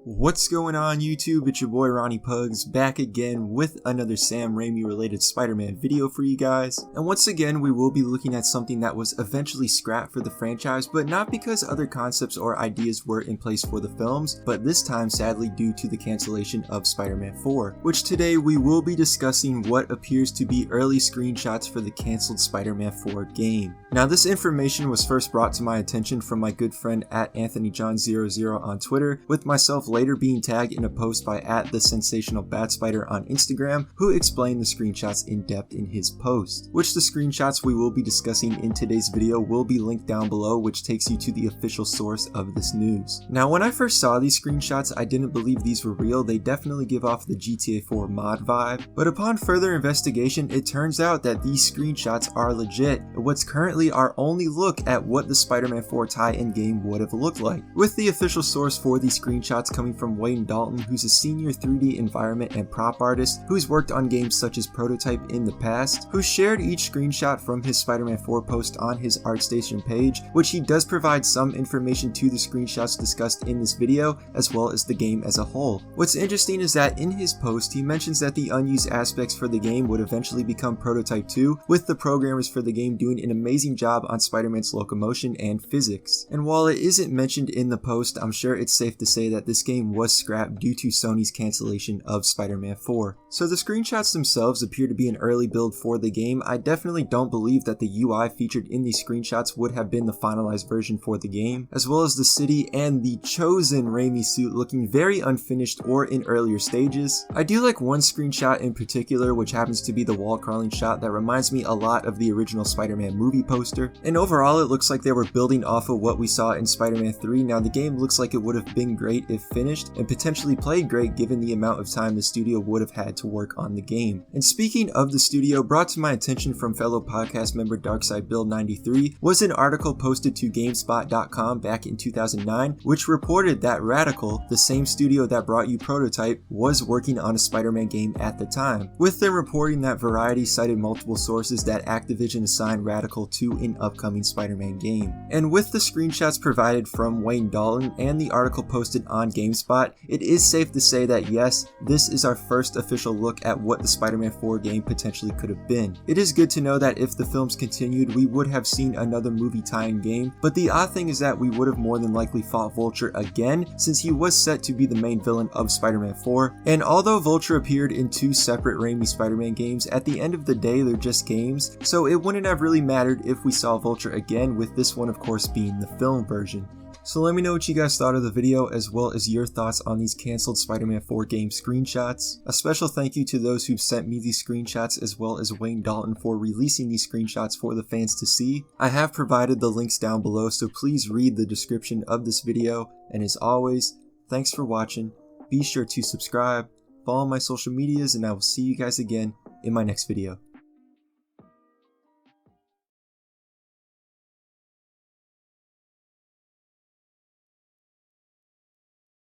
What's going on YouTube? It's your boy RonnyPugs back again with another Sam Raimi related Spider-Man video for you guys. And once again we will be looking at something that was eventually scrapped for the franchise, but not because other concepts or ideas were in place for the films, but this time sadly due to the cancellation of Spider-Man 4, which today we will be discussing what appears to be early screenshots for the cancelled Spider-Man 4 game. Now this information was first brought to my attention from my good friend at AnthonyJohn00 on Twitter, with myself later being tagged in a post by @TheSensationalBatSpider on Instagram, who explained the screenshots in depth in his post, which the screenshots we will be discussing in today's video will be linked down below, which takes you to the official source of this news. Now when I first saw these screenshots I didn't believe these were real. They definitely give off the GTA 4 mod vibe, but upon further investigation it turns out that these screenshots are legit, what's currently our only look at what the Spider-Man 4 tie-in game would have looked like, with the official source for these screenshots coming from Wayne Dalton, who's a senior 3D environment and prop artist who's worked on games such as Prototype in the past, who shared each screenshot from his Spider-Man 4 post on his ArtStation page, which he does provide some information to the screenshots discussed in this video, as well as the game as a whole. What's interesting is that in his post he mentions that the unused aspects for the game would eventually become Prototype 2, with the programmers for the game doing an amazing job on Spider-Man's locomotion and physics. And while it isn't mentioned in the post, I'm sure it's safe to say that this game was scrapped due to Sony's cancellation of Spider-Man 4. So the screenshots themselves appear to be an early build for the game. I definitely don't believe that the UI featured in these screenshots would have been the finalized version for the game, as well as the city and the chosen Raimi suit looking very unfinished or in earlier stages. I do like one screenshot in particular, which happens to be the wall crawling shot that reminds me a lot of the original Spider-Man movie poster, and overall it looks like they were building off of what we saw in Spider-Man 3. Now the game looks like it would have been great if finished, and potentially played great given the amount of time the studio would have had to work on the game. And speaking of the studio, brought to my attention from fellow podcast member DarkSideBuild93 was an article posted to GameSpot.com back in 2009, which reported that Radical, the same studio that brought you Prototype, was working on a Spider-Man game at the time, with them reporting that Variety cited multiple sources that Activision assigned Radical to an upcoming Spider-Man game. And with the screenshots provided from Wayne Dalton and the article posted on GameSpot, it is safe to say that yes, this is our first official look at what the Spider-Man 4 game potentially could have been. It is good to know that if the films continued, we would have seen another movie tie-in game, but the odd thing is that we would have more than likely fought Vulture again, since he was set to be the main villain of Spider-Man 4, and although Vulture appeared in two separate Raimi Spider-Man games, at the end of the day they're just games, so it wouldn't have really mattered if we saw Vulture again, with this one of course being the film version. So let me know what you guys thought of the video, as well as your thoughts on these cancelled Spider-Man 4 game screenshots. A special thank you to those who've sent me these screenshots, as well as Wayne Dalton for releasing these screenshots for the fans to see. I have provided the links down below, so please read the description of this video, and as always, thanks for watching. Be sure to subscribe, follow my social medias, and I will see you guys again in my next video.